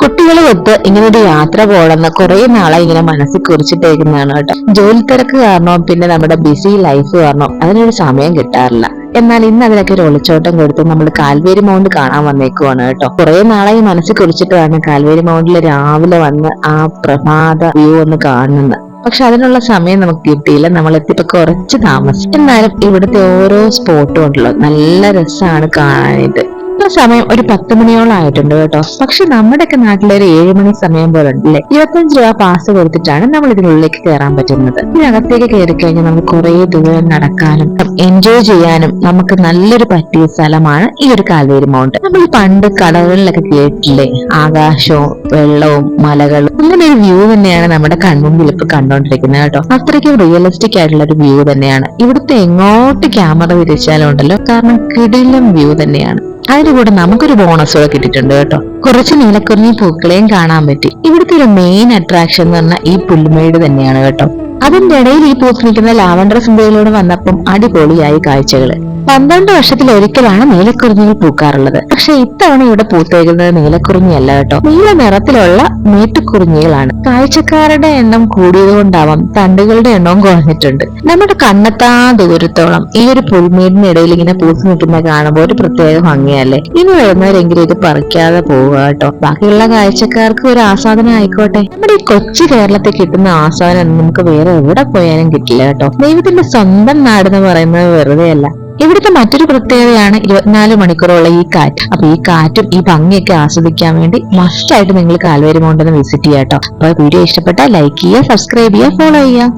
കുട്ടികളുമൊത്ത് ഇങ്ങനെ ഒരു യാത്ര പോകണമെന്ന് കുറെ നാളായി ഇങ്ങനെ മനസ്സിൽ കുറിച്ചിട്ടേക്കുന്നതാണ് കേട്ടോ. ജോലി തിരക്ക് കാരണവും പിന്നെ നമ്മുടെ ബിസി ലൈഫ് കാരണവും അതിനൊരു സമയം കിട്ടാറില്ല. എന്നാൽ ഇന്ന് അതിനൊക്കെ ഒരു ഒളിച്ചോട്ടം കൊടുത്ത് നമ്മൾ കാൽവേരി മൗണ്ട് കാണാൻ വന്നേക്കുവാണ് കേട്ടോ. കുറെ നാളായി മനസ്സിൽ കുറിച്ചിട്ടാണ് കാൽവേരി മൗണ്ടിൽ രാവിലെ വന്ന് ആ പ്രഭാത വ്യൂ ഒന്ന് കാണുന്നത്. പക്ഷെ അതിനുള്ള സമയം നമുക്ക് കിട്ടിയില്ല. നമ്മൾ എത്തിയപ്പോ കുറച്ച് താമസിച്ചു. എന്നാലും ഇവിടുത്തെ ഓരോ സ്പോട്ടും ഉണ്ടല്ലോ നല്ല രസമാണ് കാണാനായിട്ട്. ഇപ്പൊ സമയം ഒരു 10 മണിയോളം ആയിട്ടുണ്ട് കേട്ടോ. പക്ഷെ നമ്മുടെയൊക്കെ നാട്ടിലെ ഒരു 7 മണി സമയം പോലെ ഉണ്ടല്ലേ. 25 രൂപ പാസ് കൊടുത്തിട്ടാണ് നമ്മൾ ഇതിനുള്ളിലേക്ക് കയറാൻ പറ്റുന്നത്. ഇതിനകത്തേക്ക് കയറി കഴിഞ്ഞാൽ നമുക്ക് കുറെ ദൂരം നടക്കാനും എൻജോയ് ചെയ്യാനും നമുക്ക് നല്ലൊരു പറ്റിയ സ്ഥലമാണ് ഈ ഒരു കാൽവേരി മൗണ്ട്. നമ്മൾ പണ്ട് കടകളിലൊക്കെ കേട്ടില്ലേ, ആകാശവും വെള്ളവും മലകളും, അങ്ങനെ ഒരു വ്യൂ തന്നെയാണ് നമ്മുടെ കൺമുമ്പിൽ ഇപ്പൊ കണ്ടോണ്ടിരിക്കുന്നത് കേട്ടോ. അത്രയ്ക്കും റിയലിസ്റ്റിക് ആയിട്ടുള്ള ഒരു വ്യൂ തന്നെയാണ്. ഇവിടുത്തെ എങ്ങോട്ട് ക്യാമറ തിരിച്ചാലും ഉണ്ടല്ലോ, കാരണം കിടിലം വ്യൂ തന്നെയാണ്. അതിന്റെ കൂടെ നമുക്കൊരു ബോണസ് കൂടെ കിട്ടിയിട്ടുണ്ട് കേട്ടോ. കുറച്ച് നീലക്കുറിഞ്ഞി പൂക്കളെയും കാണാൻ പറ്റി. ഇവിടുത്തെ ഒരു മെയിൻ അട്രാക്ഷൻ എന്ന് പറഞ്ഞാൽ ഈ പുൽമേട് തന്നെയാണ് കേട്ടോ. അതിന്റെ ഇടയിൽ ഈ പൂത്ത് നിൽക്കുന്ന ലാവണ്ടർ സുന്ദരിയിലൂടെ വന്നപ്പം അടിപൊളിയായി കാഴ്ചകള്. 12 വർഷത്തിലൊരിക്കലാണ് നീലക്കുറിഞ്ഞികൾ പൂക്കാറുള്ളത്. പക്ഷെ ഇത്തവണ ഇവിടെ പൂത്തേക്കുന്നത് നീലക്കുറിഞ്ഞിയല്ല കേട്ടോ, നീല നിറത്തിലുള്ള മേട്ടുക്കുറിഞ്ഞികളാണ്. കാഴ്ചക്കാരുടെ എണ്ണം കൂടിയതുകൊണ്ടാവാം തണ്ടുകളുടെ എണ്ണവും കുറഞ്ഞിട്ടുണ്ട്. നമ്മുടെ കണ്ണെത്താ ദൂരത്തോളം ഈ ഒരു പുൽമേടിനിടയിൽ ഇങ്ങനെ പൂത്തു നിൽക്കുന്ന കാണുമ്പോൾ ഒരു പ്രത്യേക ഭംഗിയല്ലേ. ഇനി വരുന്നവരെങ്കിലും ഇത് പറിക്കാതെ പോവുക കേട്ടോ. ബാക്കിയുള്ള കാഴ്ചക്കാർക്ക് ഒരു ആസ്വാദനം ആയിക്കോട്ടെ. നമ്മുടെ ഈ കൊച്ചു കേരളത്തിൽ കിട്ടുന്ന ആസ്വാദനം നമുക്ക് വേറെ എവിടെ പോയാലും കിട്ടില്ല കേട്ടോ. ദൈവത്തിന്റെ സ്വന്തം നാടെന്ന് പറയുന്നത് വെറുതെയല്ല. ഇവിടുത്തെ മറ്റൊരു പ്രത്യേകതയാണ് 24 മണിക്കൂറുള്ള ഈ കാറ്റ്. അപ്പൊ ഈ കാറ്റും ഈ ഭംഗിയൊക്കെ ആസ്വദിക്കാൻ വേണ്ടി മസ്റ്റായിട്ട് നിങ്ങൾ കാൽവേരി മൗണ്ട് ഒന്ന് വിസിറ്റ് ചെയ്യാം കേട്ടോ. അപ്പൊ വീഡിയോ ഇഷ്ടപ്പെട്ടാൽ ലൈക്ക് ചെയ്യുക, സബ്സ്ക്രൈബ് ചെയ്യുക, ഫോളോ ചെയ്യുക.